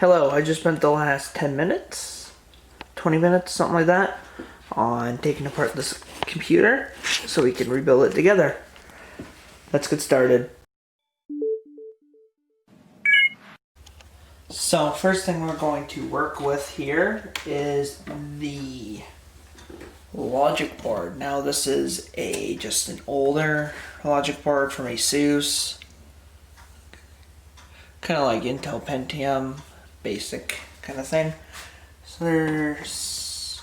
Hello, I just spent the last 10 minutes, 20 minutes, something like that, on taking apart this computer so we can rebuild it together. Let's get started. So, first thing we're going to work with here is the logic board. Now, this is just an older logic board from ASUS, kind of like Intel Pentium, basic kind of thing. So there's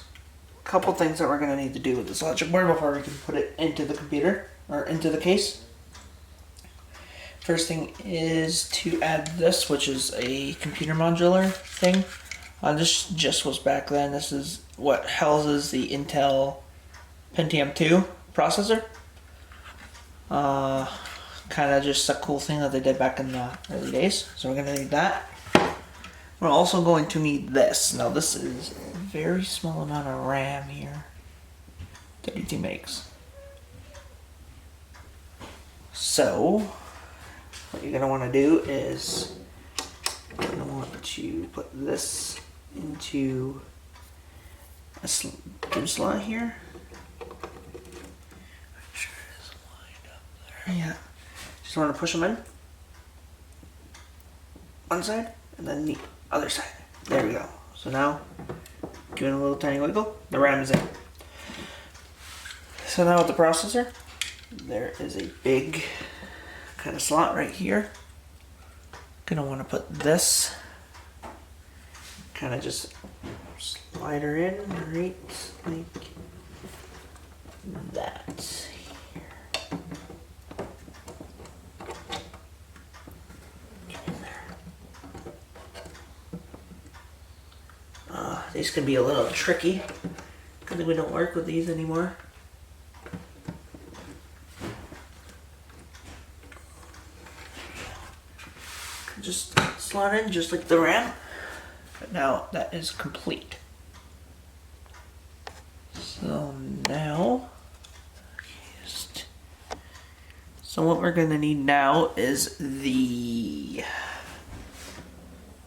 a couple things that we're going to need to do with this logic board before we can put it into the computer or into the case. First thing is to add this, which is a computer modular thing. This just was back then. This is what houses the Intel Pentium 2 processor. Kind of just a cool thing that they did back in the early days. So we're going to need that. We're also going to need this. Now this is a very small amount of RAM here. 32 megs. So what you're going to want to do is you're going to want to put this into a DIMM slot here. Make sure it's lined up there. Yeah. Just want to push them in. One side and then the other side. There we go. So now, giving a little tiny wiggle, the RAM is in. So now with the processor, there is a big kind of slot right here. Gonna want to put this, kind of just slide her in right like that. These can be a little tricky because we don't work with these anymore. Just slot in just like the RAM. But now that is complete. So now, so what we're going to need now is the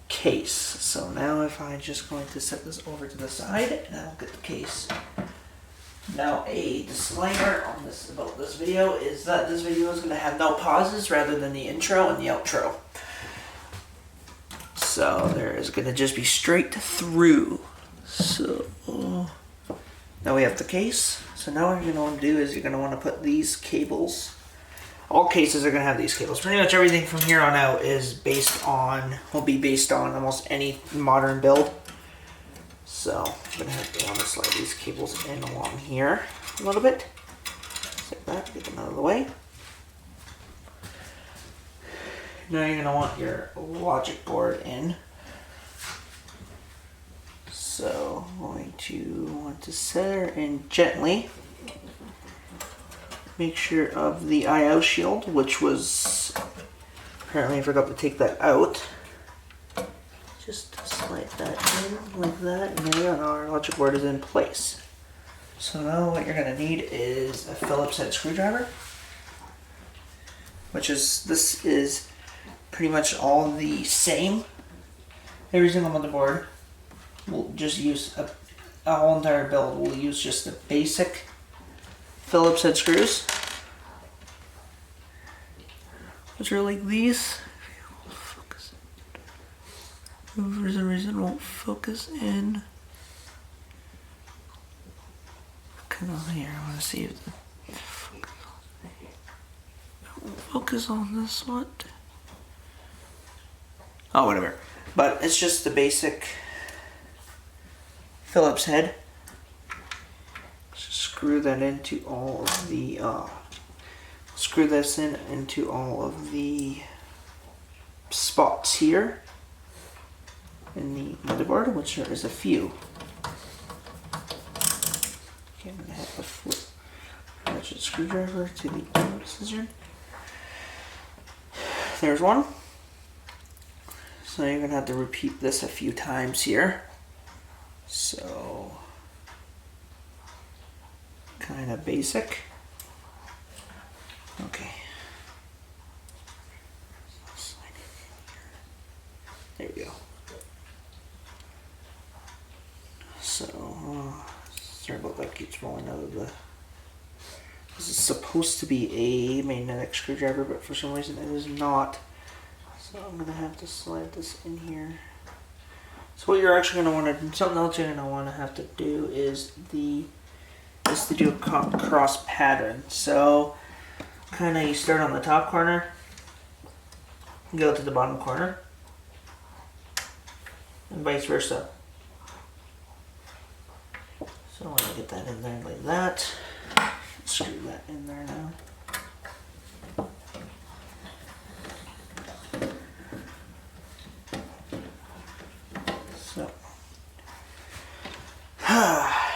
case. So now if I'm just going to set this over to the side and I'll get the case. Now a disclaimer on this about this video is that this video is going to have no pauses rather than the intro and the outro. So there is going to just be straight through. So now we have the case. So now what you're going to want to do is you're going to want to put these cables. All cases are going to have these cables. Pretty much everything from here on out will be based on almost any modern build. So I'm going to want to slide these cables in along here a little bit. Like that, get them out of the way. Now you're going to want your logic board in. So I'm going to want to set her in gently. Make sure of the I/O shield, which was, apparently I forgot to take that out. Just slide that in like that, and there we go, our logic board is in place. So now what you're going to need is a Phillips head screwdriver, this is pretty much all the same. Every single motherboard will just use a whole entire build. We'll use just the basic Phillips head screws, which are like these. For some reason it won't focus in. Kind of here, I want to see if it won't focus on this one. Oh, whatever. But it's just the basic Phillips head. Screw that into all of the screw this into all of the spots here in the motherboard, which there is a few. Okay, I'm gonna have to flip ratchet screwdriver to the other scissor. There's one. So you're gonna have to repeat this a few times here. So kind of basic. Okay. There we go. sorry about that, keeps rolling out of the. This is supposed to be a magnetic screwdriver, but for some reason it is not. So I'm gonna have to slide this in here. So what you're actually gonna want to, something else you're gonna want to have to do is to do a cross pattern. So kind of you start on the top corner, go to the bottom corner, and vice versa. So when I get that in there like that, screw that in there now.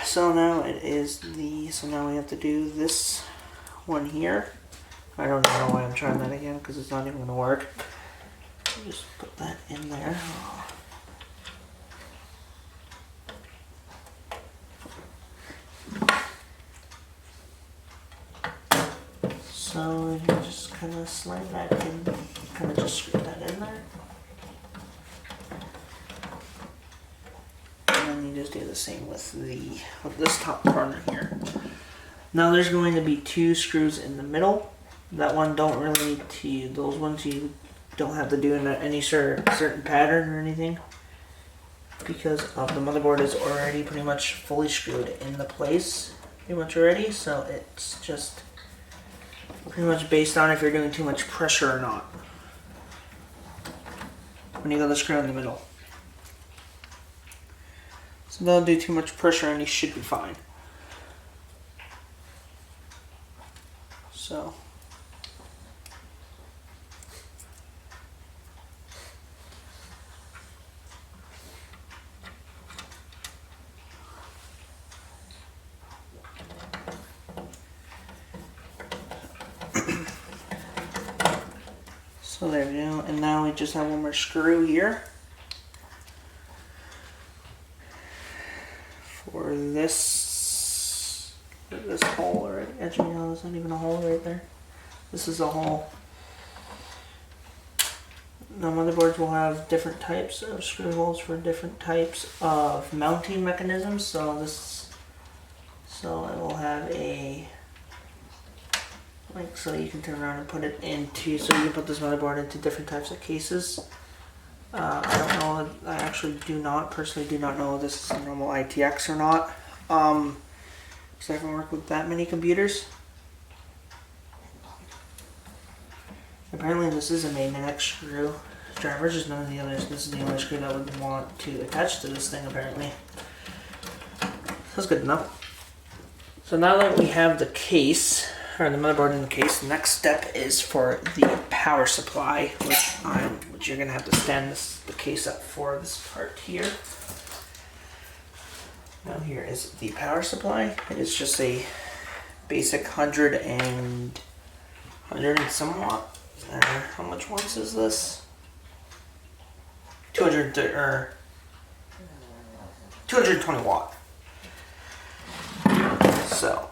So now it is so now we have to do this one here. I don't know why I'm trying that again because it's not even going to work. Just put that in there. So you just kind of slide that in, kind of just screw that in there. And then you just do the same with this top corner here. Now there's going to be 2 screws in the middle. That one don't really need to, those ones you don't have to do in any certain pattern or anything, because the motherboard is already pretty much fully screwed into place pretty much already, so it's just pretty much based on if you're doing too much pressure or not when you got the screw in the middle. So don't do too much pressure and you should be fine. So so there we go, and now we just have one more screw here for this hole right edge. No, there's not even a hole right there. This is a hole. Now motherboards will have different types of screw holes for different types of mounting mechanisms. So it will have a, like, so you can turn around and put it into, so you can put this motherboard into different types of cases. I don't know, I actually personally do not know if this is a normal ITX or not, because I haven't worked with that many computers. Apparently this is a magnetic screwdriver, just none of the others. This is the only screw that would want to attach to this thing apparently. That's good enough. So now that we have the case, or the motherboard in the case, the next step is for the power supply, which you're gonna have to stand the case up for this part here. Now here is the power supply. It is just a basic 100 and some watt. How much watts is this? 220 watt. So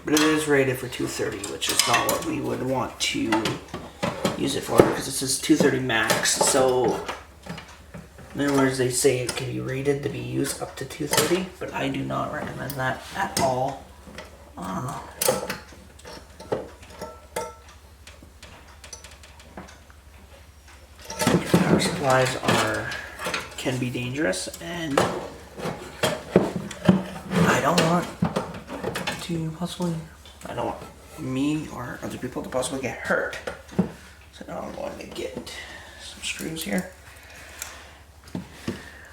but it is rated for 230, which is not what we would want to use it for, because this is 230 max. So in other words, they say it can be rated to be used up to 230, but I do not recommend that at all. Power supplies can be dangerous, and I don't want me or other people to possibly get hurt. So now I'm going to get some screws here.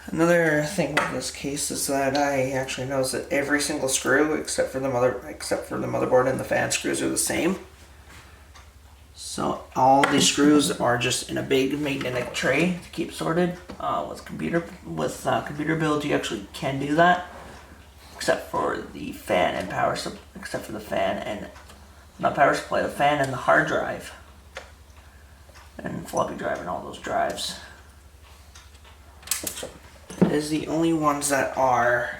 Another thing with this case is that I actually noticed that every single screw except for the motherboard and the fan screws are the same. So all these screws are just in a big magnetic tray to keep sorted. With computer builds, you actually can do that, except for the fan and the fan and the hard drive and floppy drive and all those drives. It is the only ones that are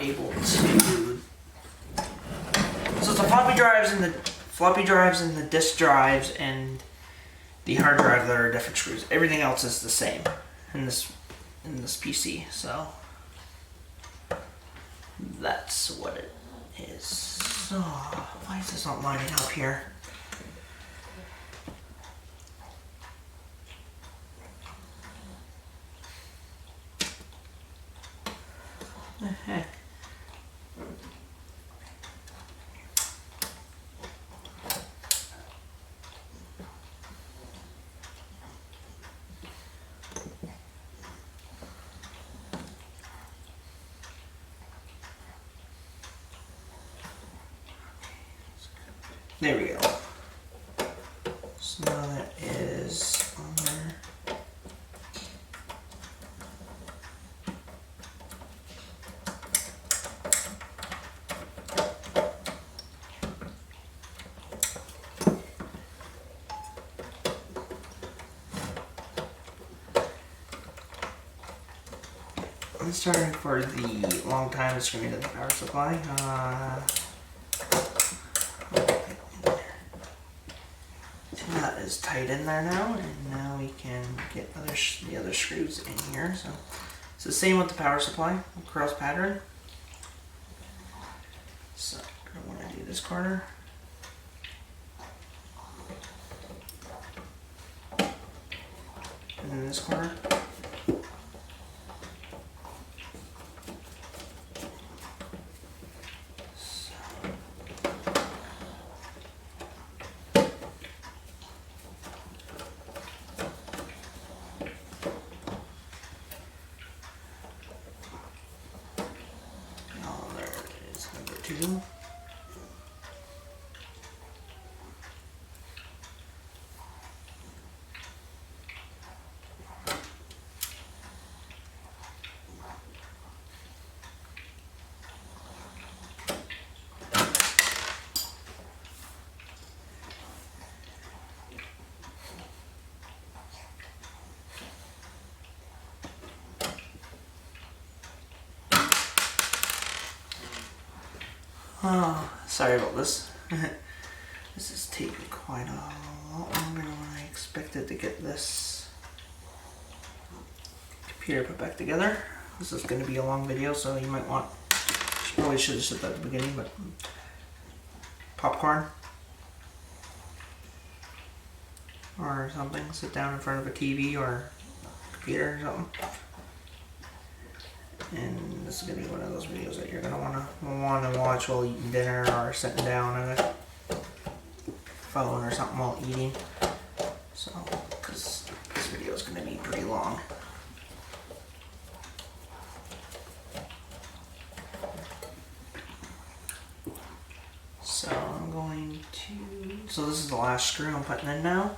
able to. So it's the floppy drives and the disk drives and the hard drive, there are different screws. Everything else is the same in this PC. So that's what it is. So why is this not lining up here? There we go. So now that is on there. I'm starting for the long time it's going to be the power supply. That is tight in there now, and now we can get the other screws in here. So it's the same with the power supply, cross pattern. So I want to do this corner. And then this corner. Two. Oh, sorry about this. This is taking quite a lot longer than I expected to get this computer put back together. This is going to be a long video, so you might want, probably should have said that at the beginning, but popcorn or something, sit down in front of a TV or computer or something. And this is gonna be one of those videos that you're gonna wanna watch while eating dinner or sitting down on a phone or something while eating. So, because this video is gonna be pretty long. So I'm going to. So this is the last screw I'm putting in now.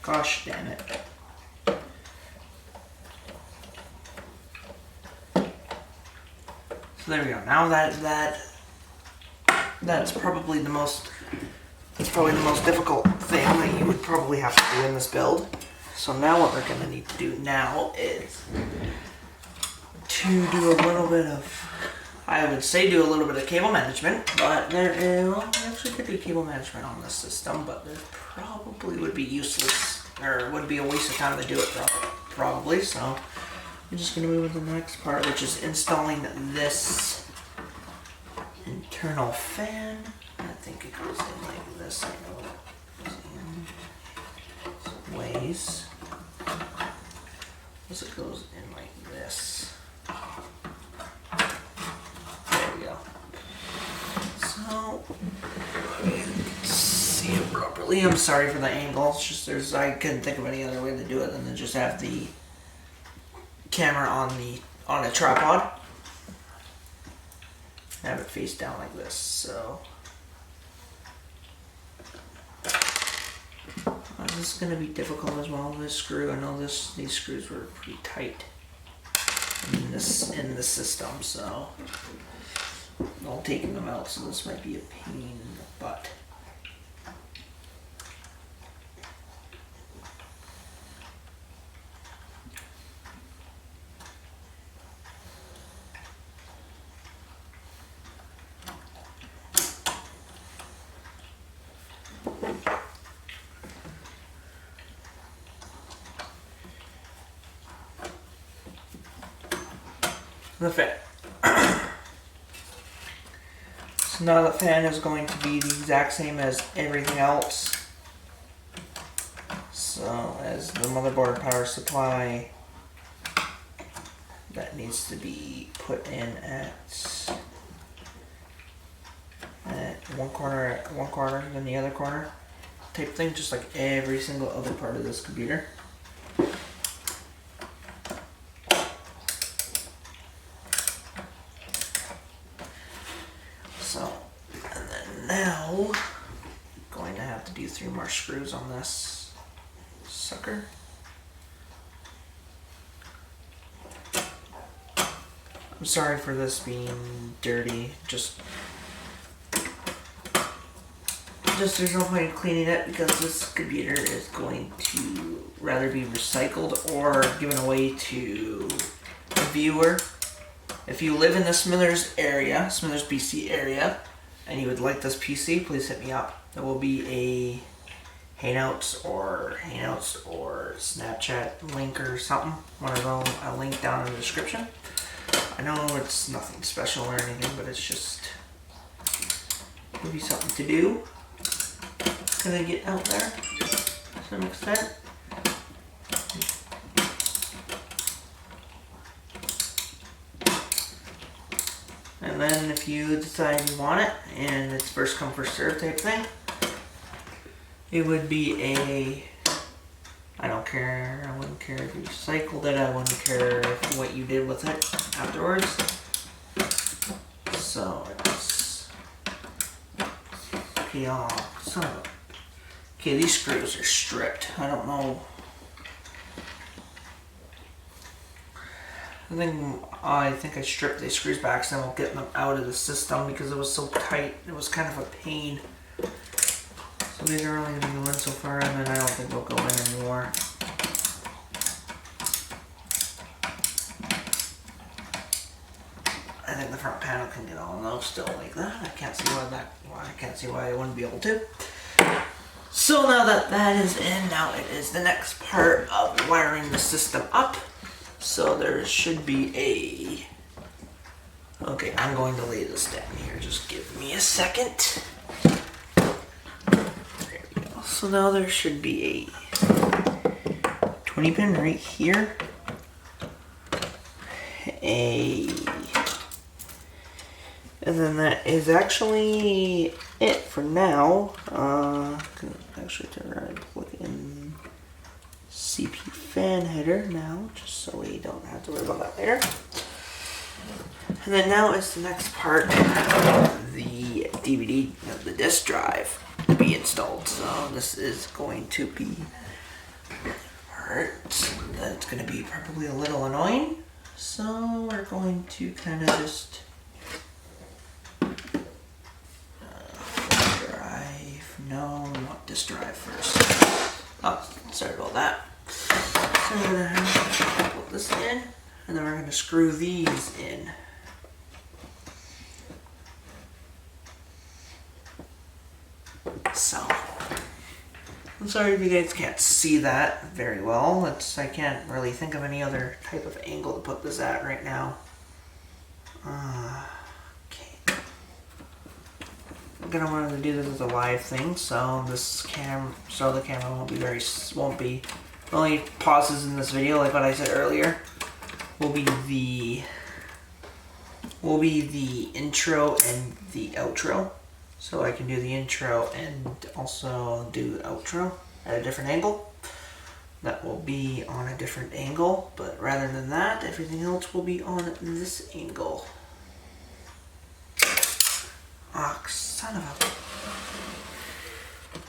Gosh damn it. So there we go. Now that's probably the most difficult thing that you would probably have to do in this build. So now what we're gonna need to do now is to do a little bit of, I would say do a little bit of cable management, but well, we actually could do cable management on this system, but it probably would be useless, or would be a waste of time to do it probably. So I'm just going to move to the next part, which is installing this internal fan. I think it goes in like this. I know it goes in some ways. This it goes in like this. There we go. So see it properly. I'm sorry for the angle. It's just I couldn't think of any other way to do it than to just have the camera on a tripod. Have it face down like this. So this is going to be difficult as well. This screw, I know these screws were pretty tight in the system, so I'll taking them out. So this might be a pain in the butt. the fan. So now the fan is going to be the exact same as everything else. So as the motherboard power supply, that needs to be put in at one corner, then the other corner type thing, just like every single other part of this computer. So, and then now, I'm going to have to do 3 more screws on this sucker. I'm sorry for this being dirty, just there's no point in cleaning it because this computer is going to rather be recycled or given away to a viewer. If you live in the Smithers area, Smithers BC area, and you would like this PC, please hit me up. There will be a Hangouts or Snapchat link or something. One of them, a link down in the description. I know it's nothing special or anything, but it's just it'll be something to do. Gonna get out there to some extent. And then if you decide you want it, and it's first come first serve type thing, it would be a, I don't care, I wouldn't care if you recycled it, I wouldn't care what you did with it afterwards. So it's, okay, oh, son of a, okay, these screws are stripped. I don't know. I think I stripped these screws back so I'm getting them out of the system because it was so tight. It was kind of a pain. So these are only going to go in so far, and then I don't think they'll go in anymore. I think the front panel can get all those still like that. I can't see why I wouldn't be able to. So now that that is in, now it is the next part of wiring the system up. So there should be a, okay, I'm going to lay this down here, just give me a second. There we go. So now there should be a 20 pin right here. And then that is actually it for now. Can actually turn around and plug in CP fan header now, just so we don't have to worry about that later. And then now is the next part of the DVD, the disk drive to be installed. So this is going to be the part that's going to be probably a little annoying. So we're going to kind of just no, we want disk drive first. Oh, sorry about that. So we're going to have to put this in, and then we're going to screw these in. So, I'm sorry if you guys can't see that very well. I can't really think of any other type of angle to put this at right now. I'm gonna want to do this as a live thing, so the camera won't be the only pauses in this video, like what I said earlier, will be the intro and the outro. So I can do the intro and also do the outro at a different angle. That will be on a different angle, but rather than that, everything else will be on this angle. Ah, son of a...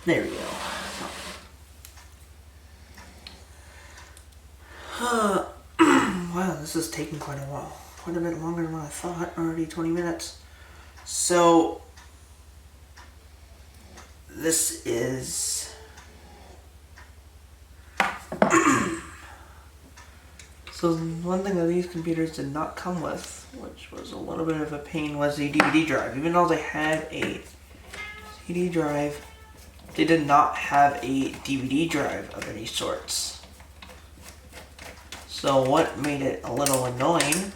There we go. Wow, this is taking quite a while. Quite a bit longer than what I thought. Already 20 minutes. So, this is... So one thing that these computers did not come with, which was a little bit of a pain, was a DVD drive. Even though they had a CD drive, they did not have a DVD drive of any sorts. So what made it a little annoying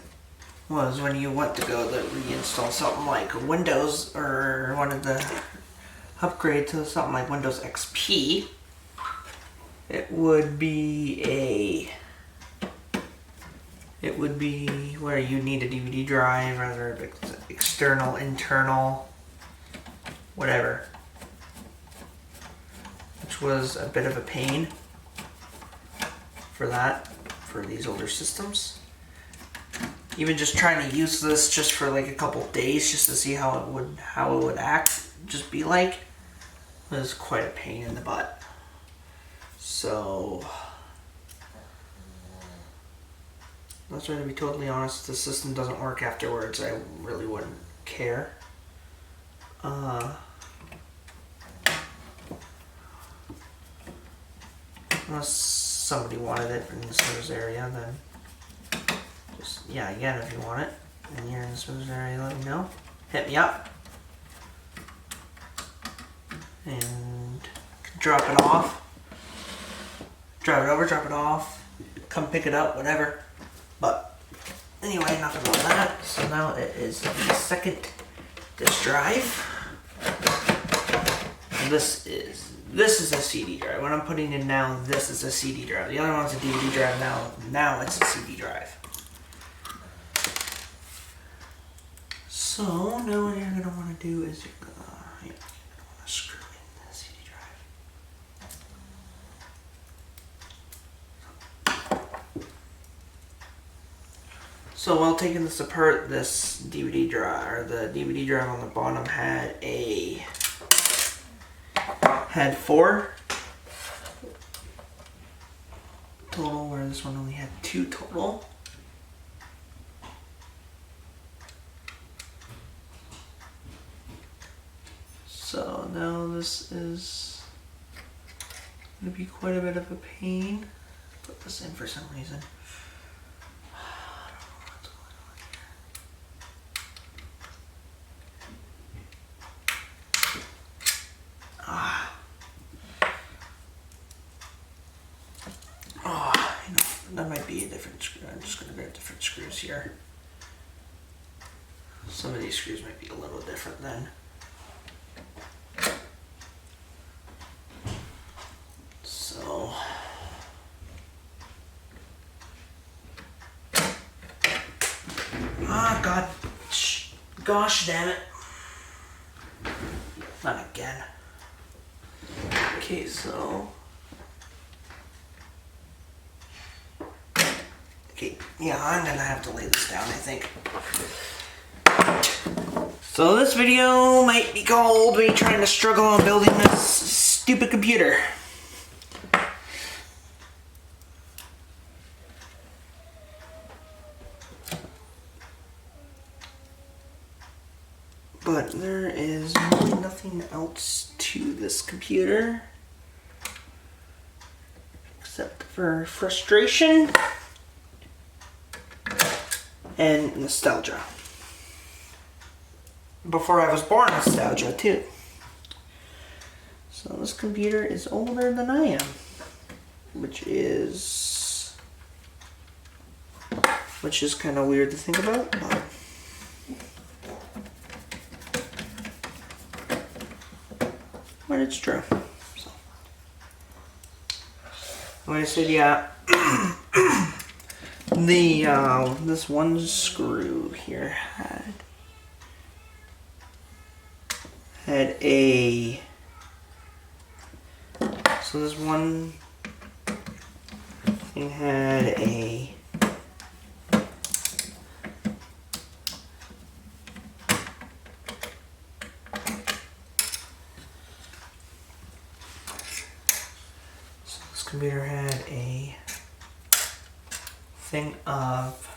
was when you went to go to reinstall something like Windows or wanted to upgrade to something like Windows XP, it would be where you need a DVD drive, rather external, internal, whatever, which was a bit of a pain for these older systems. Even just trying to use this just for like a couple days just to see how it would act, just be like, was quite a pain in the butt. So let's try to be totally honest, if the system doesn't work afterwards, I really wouldn't care. Unless somebody wanted it in the Smithers area, then just, yeah, again, if you want it and you're in the Smithers area, let me know. Hit me up. And drop it off. Drive it over, drop it off. Come pick it up, whatever. But anyway, enough about that. So now it is the second disk drive. And this is a CD drive. What I'm putting in now, this is a CD drive. The other one's a DVD drive now it's a CD drive. So now what you're going to want to do is you're going to want to screw in the CD drive. So while taking this apart, this DVD drive, or the DVD drive on the bottom had 4 total, where this one only had 2 total. So now this is going to be quite a bit of a pain. Put this in for some reason. I don't know what's going on here. You know, that might be a different screw. I'm just going to grab different screws here. Some of these screws might be a little different then. So, God, gosh damn it. Not again. Okay, so. Okay, yeah, I'm gonna have to lay this down, I think. So this video might be called me trying to struggle on building this stupid computer. But there is really nothing else to this computer except for frustration and nostalgia. Before I was born, nostalgia too. So this computer is older than I am, which is kind of weird to think about. But it's true. So, like I said, yeah, this one screw here had a, so this one thing had a computer had a thing of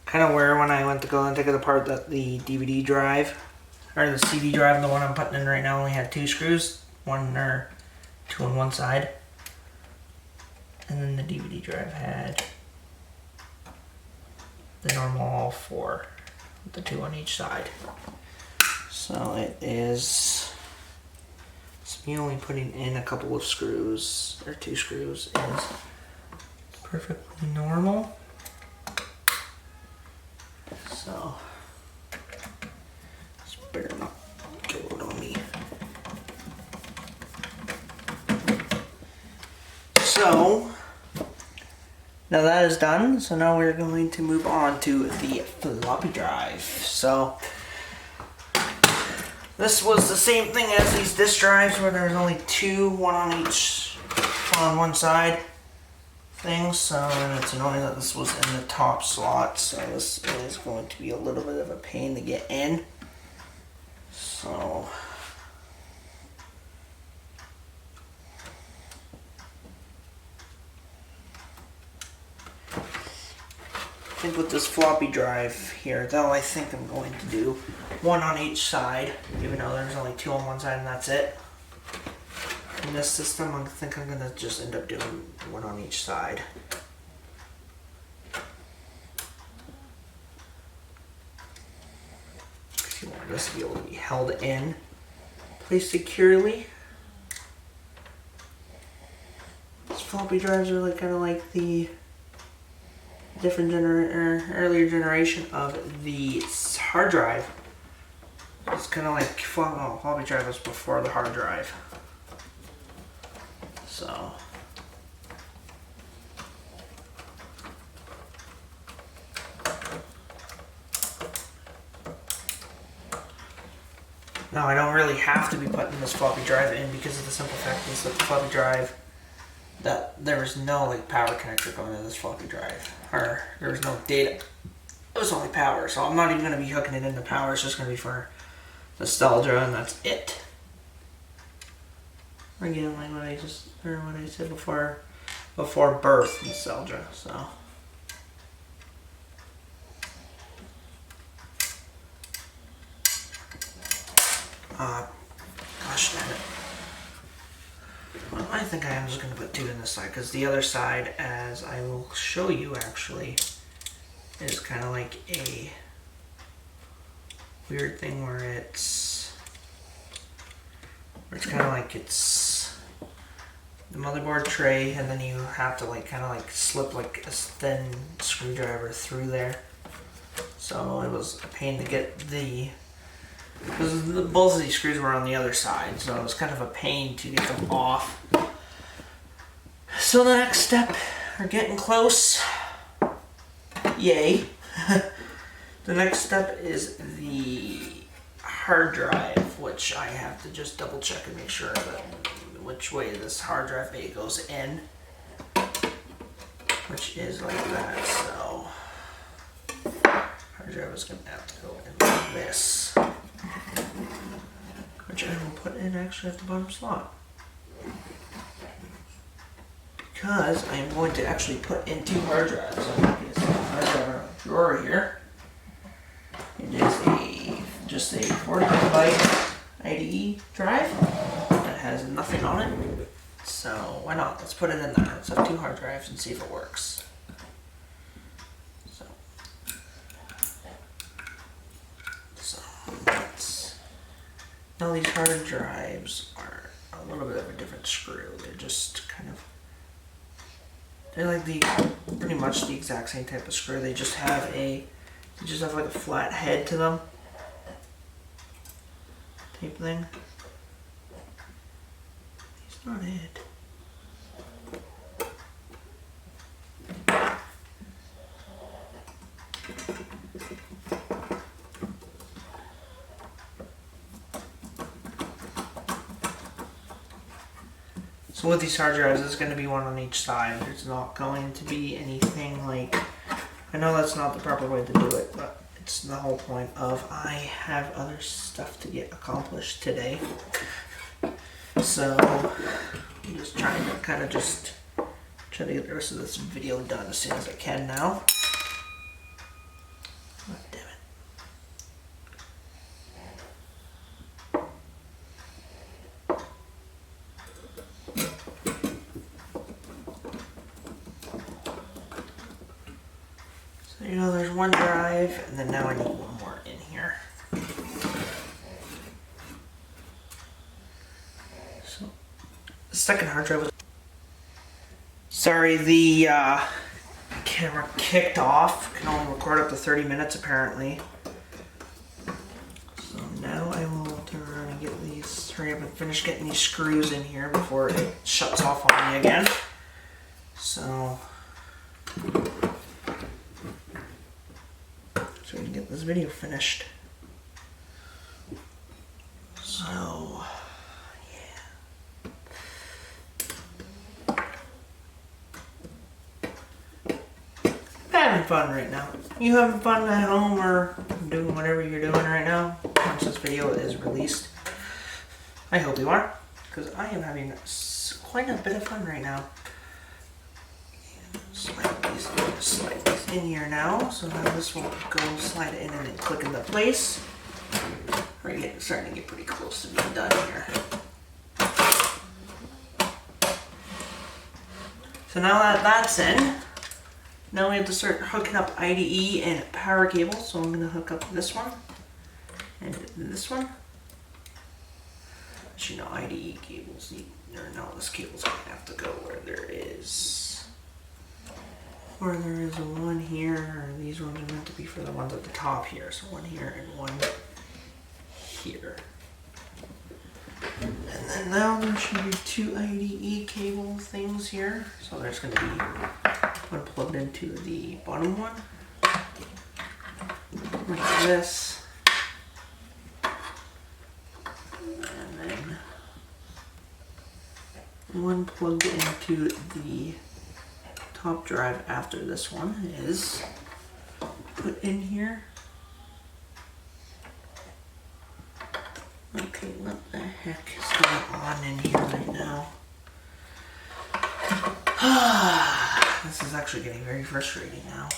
kind of where when I went to go and take it apart, that the DVD drive or the CD drive, the one I'm putting in right now, only had 2 screws, 1 or 2 on one side, and then the DVD drive had the normal all 4 with the 2 on each side. So it is. Me only putting in a couple of screws, or 2 screws, is perfectly normal. So this better not go out on me. So now that is done, so now we're going to move on to the floppy drive. So this was the same thing as these disk drives where there's only two, one on each, on one side things. So it's annoying that this was in the top slot. So this is going to be a little bit of a pain to get in. So I think with this floppy drive here, though, I think I'm going to do one on each side, even though there's only two on one side and that's it. In this system, I think I'm going to just end up doing one on each side. If you want this to be able to be held in place securely. These floppy drives are like kind of like the different earlier generation of the hard drive. It's kind of like floppy drive was before the hard drive. So now I don't really have to be putting this floppy drive in because of the simple fact is that the floppy drive, that there was no like power connector going to this floppy drive, or there was no data. It was only power, so I'm not even going to be hooking it into power. It's just going to be for nostalgia, and that's it. Again, like what I said before birth nostalgia. So gosh damn it. Well, I think I am just going to put two in this side, because the other side, as I will show you actually, is kind of like a weird thing where it's kind of like it's the motherboard tray, and then you have to like kind of like slip like a thin screwdriver through there. So it was a pain to get because both of these screws were on the other side, so it was kind of a pain to get them off. So the next step, we're getting close. Yay. The next step is the hard drive, which I have to just double check and make sure that which way this hard drive bay goes in, which is like that. So hard drive is going to have to go in like this, which I will put in actually at the bottom slot, because I am going to actually put in two hard drives. So it's a hard drive in a drawer here. It is just a 40 gigabyte IDE drive that has nothing on it. So why not? Let's put it in there. Let's have two hard drives and see if it works. Now these hard drives are a little bit of a different screw. They're just kind of, they're like pretty much the exact same type of screw. They just have like a flat head to them, type thing. It's not it. So with these hard drives, it's going to be one on each side. There's not going to be anything like, I know that's not the proper way to do it, but it's the whole point of I have other stuff to get accomplished today. So I'm just trying to kind of just try to get the rest of this video done as soon as I can now. God damn it. You know, there's one drive, and then now I need one more in here. So, the second hard drive was... Sorry, the camera kicked off. Can only record up to 30 minutes apparently. So now I will turn around and get these, hurry up and finish getting these screws in here before it shuts off on me again. So we can get this video finished. So having fun right now. You having fun at home or doing whatever you're doing right now once this video is released? I hope you are, because I am having quite a bit of fun right now. Slide these in here now, so now this will go slide it in and then click into place. We're starting to get pretty close to being done here. So now that that's in, now we have to start hooking up IDE and power cables. So I'm going to hook up this one and this one. Actually, no, IDE cables need, or no, this cable's going to have to go where there is one here. These ones are meant to be for the ones at the top here. So one here and one here. And then now there should be two IDE cable things here. So there's going to be one plugged into the bottom one, like this, and then one plugged into the top drive after this one is put in here. Okay, what the heck is going on in here right now? This is actually getting very frustrating now.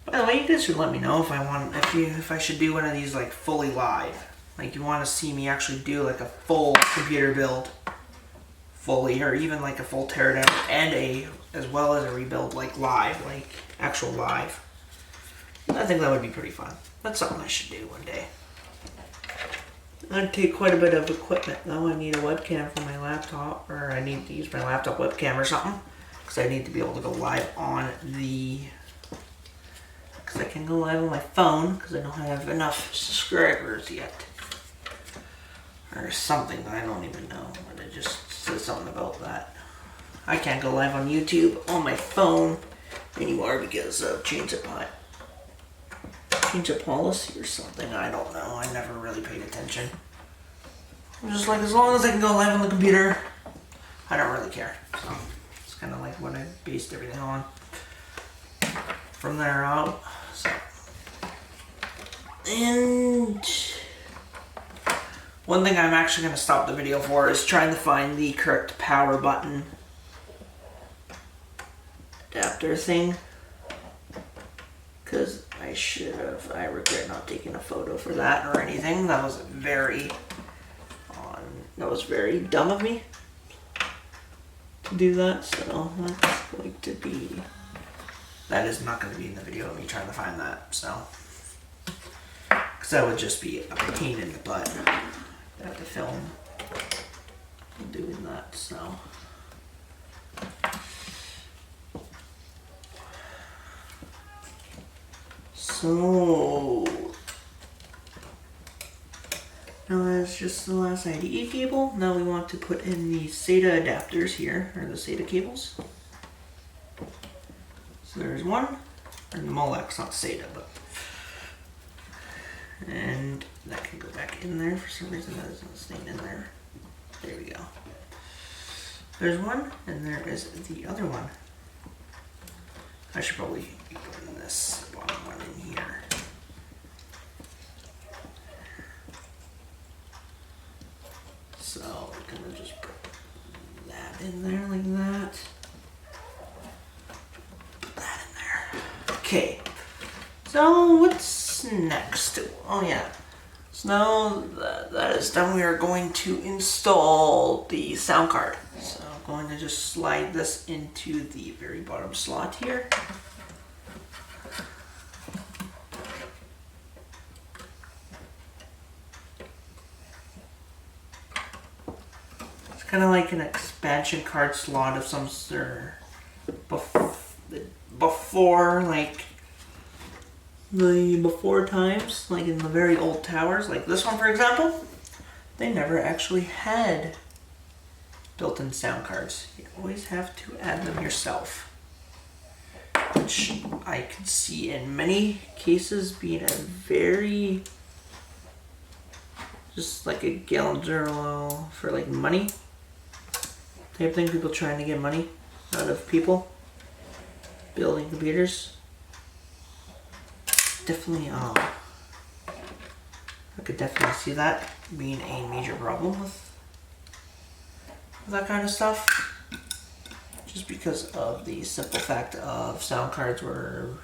By the way, you guys should let me know if I should do one of these like fully live. Like you want to see me actually do like a full computer build fully, or even like a full teardown and as well as a rebuild, like live, like actual live. I think that would be pretty fun. That's something I should do one day. I'd take quite a bit of equipment though. I need a webcam for my laptop, or I need to use my laptop webcam or something, because I need to be able to go live on because I can go live on my phone because I don't have enough subscribers yet. Or something, I don't even know, but it just says something about that. I can't go live on YouTube on my phone anymore because of change of policy or something. I don't know. I never really paid attention. I'm just like, as long as I can go live on the computer, I don't really care. So it's kind of like what I based everything on from there out. So, and one thing I'm actually going to stop the video for is trying to find the correct power button adapter thing, because I regret not taking a photo for that or anything. That was very dumb of me to do that, so that's going to be, that is not going to be in the video of me trying to find that, so, because that would just be a pain in the butt. I have to film doing that, so. So now that's just the last IDE cable. Now we want to put in the SATA adapters here, or the SATA cables. So there's one, or the Molex, not SATA, but. And that can go back in there. For some reason that isn't staying in there. There we go. There's one, and there is the other one. I should probably be putting this bottom one in here. So we're gonna just put that in there like that. Put that in there. Okay. So what's next? Oh yeah. So now that is done, we are going to install the sound card. So I'm going to just slide this into the very bottom slot here. kind of like an expansion card slot of some sort. Before, like the before times, like in the very old towers, like this one for example, they never actually had built-in sound cards. You always have to add them yourself, which I can see in many cases being a very, just like a Galileo for like money type thing. People trying to get money out of people building computers. Definitely, I could definitely see that being a major problem with that kind of stuff. Just because of the simple fact of sound cards were,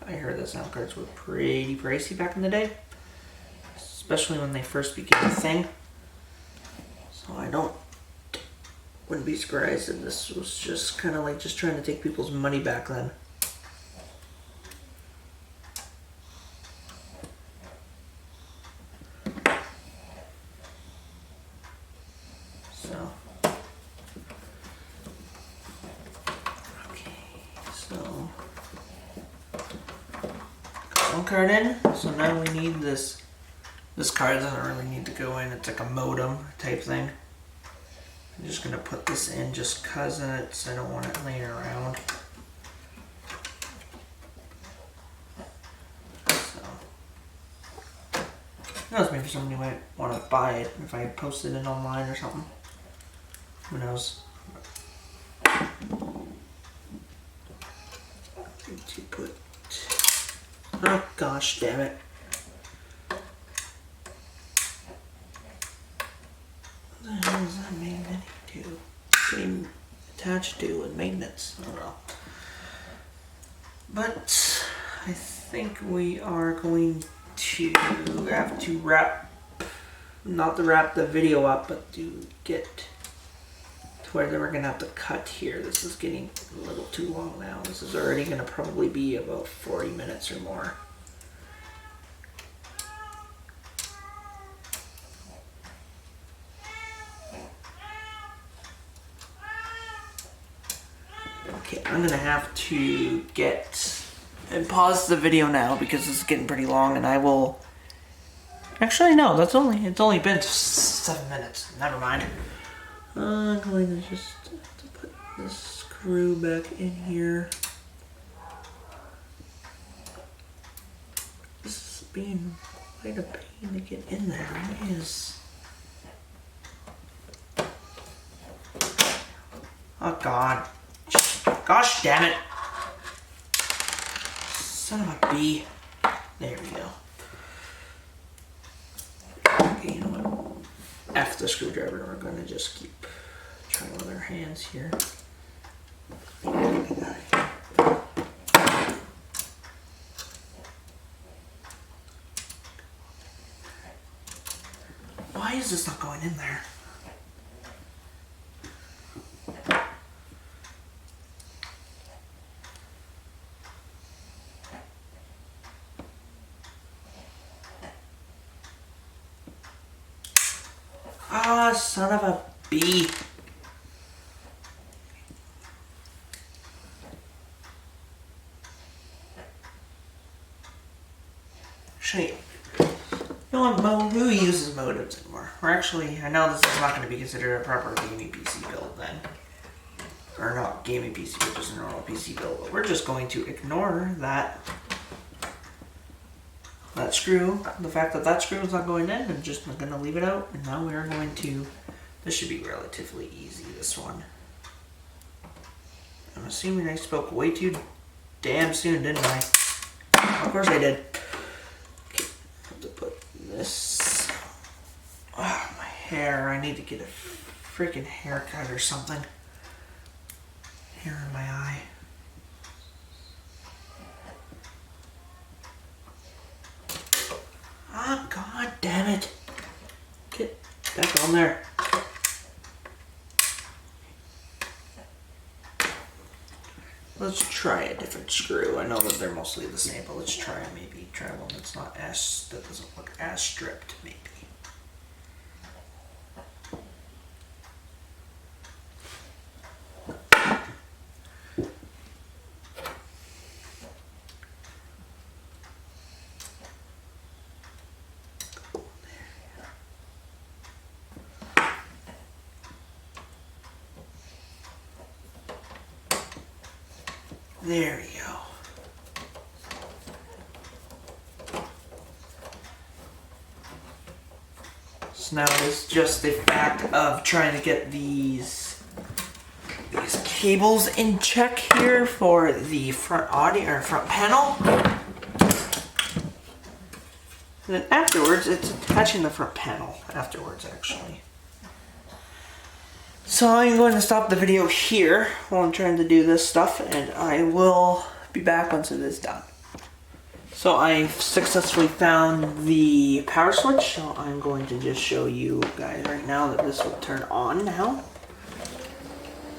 I heard that sound cards were pretty pricey back in the day. Especially when they first became a thing. So I wouldn't be surprised if this was just kind of like just trying to take people's money back then. Card in, so now we need this card doesn't really need to go in. It's like a modem type thing. I'm just gonna put this in just cause I don't want it laying around. So who knows, maybe somebody might want to buy it if I posted it online or something. Who knows? To put, oh gosh damn it. What the hell is that magnet to? Getting attached to with magnets. I don't know. But I think we are going to have to not to wrap the video up, but to get to where we're gonna have to cut here. This is getting a little too long now. This is already gonna probably be about 40 minutes or more. Okay, I'm gonna have to get and pause the video now because this is getting pretty long, and I will. Actually, no. It's only been 7 minutes. Never mind. I'm going to just have to put this screw back in here. This is being quite a pain to get in there. It is. Oh God. Gosh damn it. Son of a bee. There we go. Okay, you know what? F the screwdriver. We're going to just keep trying with our hands here. Why is this not going in there? Ah, son of a bee. Actually, you know what, who uses modems anymore? We're actually, I know this is not going to be considered a proper gaming PC build then. Or not gaming PC, but just a normal PC build. But we're just going to ignore that screw, the fact that that screw is not going in, and just going to leave it out. And now we are going to, this should be relatively easy, this one. I'm assuming I spoke way too damn soon, didn't I? Of course I did. Okay, I have to put this, oh, my hair, I need to get a freaking haircut or something. Hair in my eye. Ah, God damn it. Get back on there. Let's try a different screw. I know that they're mostly the same, but let's try one that's not as, that doesn't look as stripped, maybe. There we go. So now it's just the fact of trying to get these cables in check here for the front audio or front panel. And then afterwards, it's attaching the front panel afterwards, actually. So I'm going to stop the video here while I'm trying to do this stuff, and I will be back once it is done. So I've successfully found the power switch, so I'm going to just show you guys right now that this will turn on now.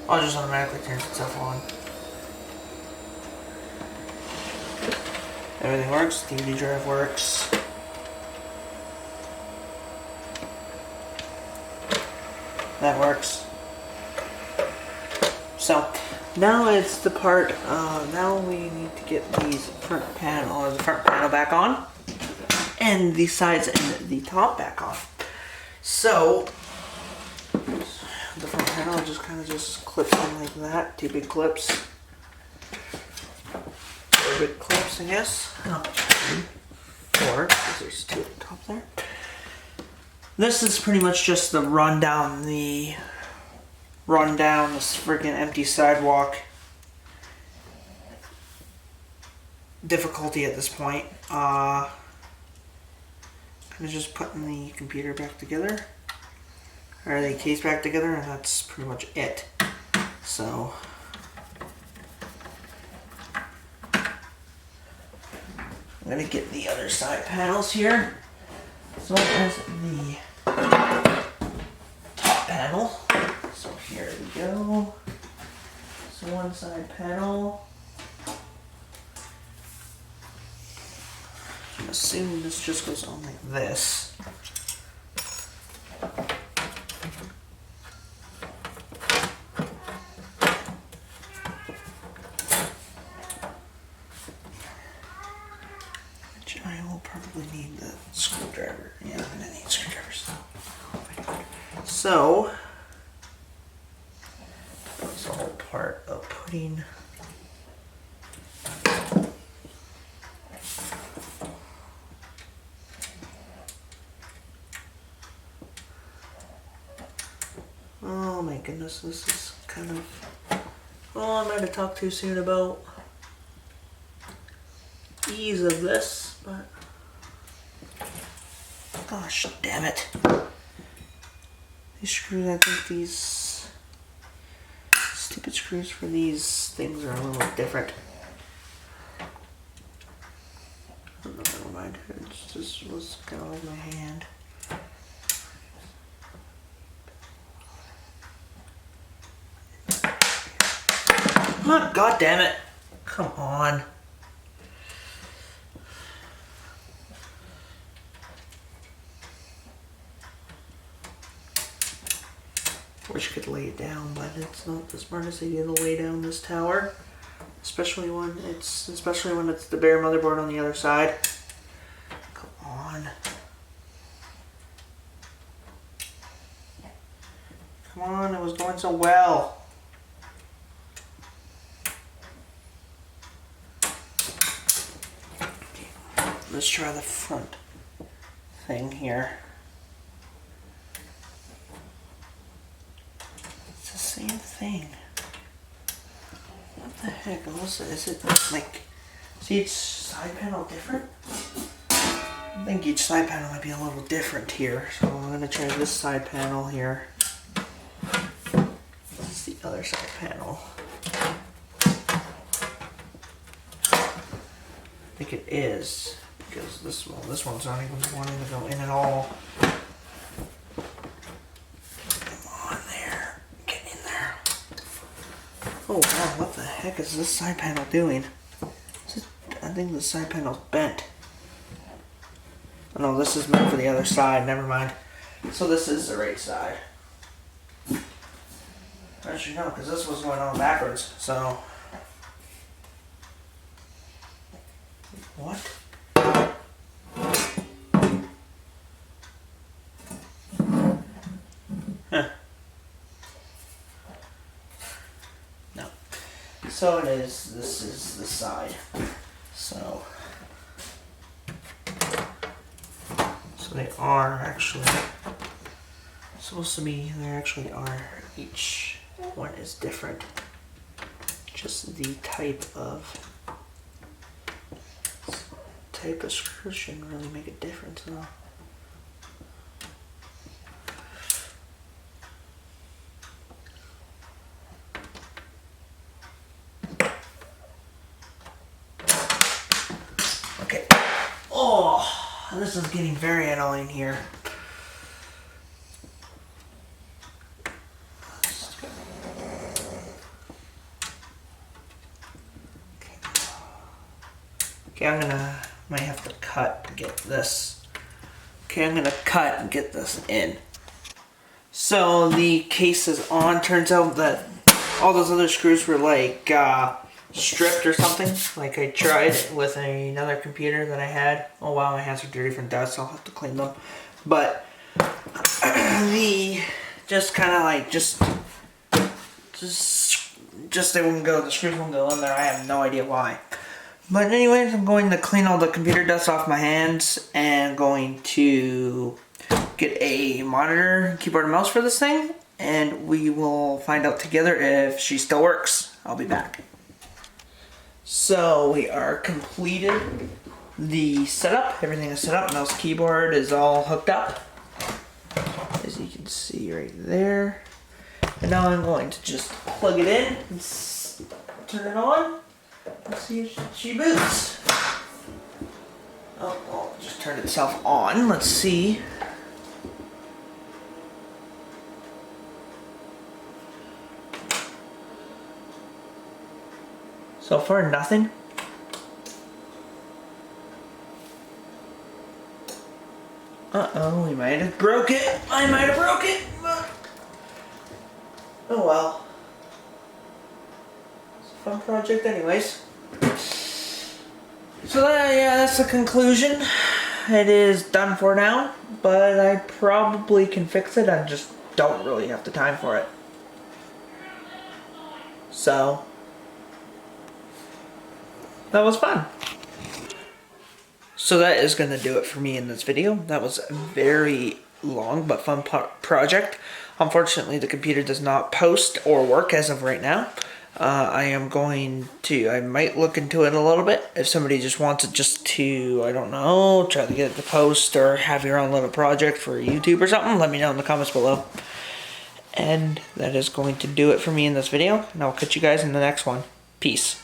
I'll just automatically turn itself on. Everything works, DVD drive works. That works. So now it's the part. Now we need to get these the front panel back on, and the sides and the top back on. So the front panel just kind of clips in like that. Two big clips. Four big clips, I guess. Oh, four, because there's two at the top there. This is pretty much just the run down this freaking empty sidewalk difficulty at this point. Kind of just putting the computer back together, or the case back together, and that's pretty much it. So I'm gonna get the other side panels here. So as the top panel. So here we go. So one side panel. I'm assuming this just goes on like this. Which I will probably need the screwdriver. Yeah, I'm gonna need screwdrivers. So that's the whole part of putting oh my goodness, this is kind of I might have talked too soon about ease of this, but gosh damn it. These screws, I think these stupid screws for these things are a little different. Oh, no, never mind. It just was kind of like my hand. Oh, God damn it. Come on. Wish I could lay it down, but it's not the smartest idea to lay down this tower, especially when it's the bare motherboard on the other side. Come on, come on! It was going so well. Okay, let's try the front thing here. Same thing. What the heck? Also, is it like, see each side panel different? I think each side panel might be a little different here. So I'm going to try this side panel here. This is the other side panel. I think it is, because this one's not even wanting to go in at all. Oh wow, what the heck is this side panel doing? I think the side panel's bent. Oh no, this is meant for the other side, never mind. So this is the right side. Actually no, because this was going on backwards, so. What? So it is, this is the side. So they are actually supposed to be, they actually are, each one is different. Just the type of screw shouldn't really make a difference though. Okay. Oh, this is getting very annoying here. Okay, might have to cut to get this. Okay, I'm gonna cut and get this in. So the case is on. Turns out that all those other screws were like stripped or something. Like I tried with another computer that I had. Oh wow, my hands are dirty from dust, so I'll have to clean them. But just kind of like just they wouldn't go. The screws wouldn't go in there. I have no idea why. But anyways, I'm going to clean all the computer dust off my hands and going to get a monitor, keyboard and mouse for this thing, and we will find out together if she still works. I'll be back. So we are completed the setup. Everything is set up. Mouse, keyboard is all hooked up, as you can see right there. And now I'm going to just plug it in and turn it on. Let's see if she boots. Oh, it just turned itself on. Let's see. So far, nothing. Uh-oh, we might have broke it. I might have broke it. Oh well. Fun project anyways. So yeah, that's the conclusion. It is done for now, but I probably can fix it. I just don't really have the time for it. So that was fun. So that is going to do it for me in this video. That was a very long but fun project. Unfortunately, the computer does not post or work as of right now. I might look into it a little bit. If somebody just wants it just to, I don't know, try to get it to post or have your own little project for YouTube or something, let me know in the comments below. And that is going to do it for me in this video. And I'll catch you guys in the next one. Peace.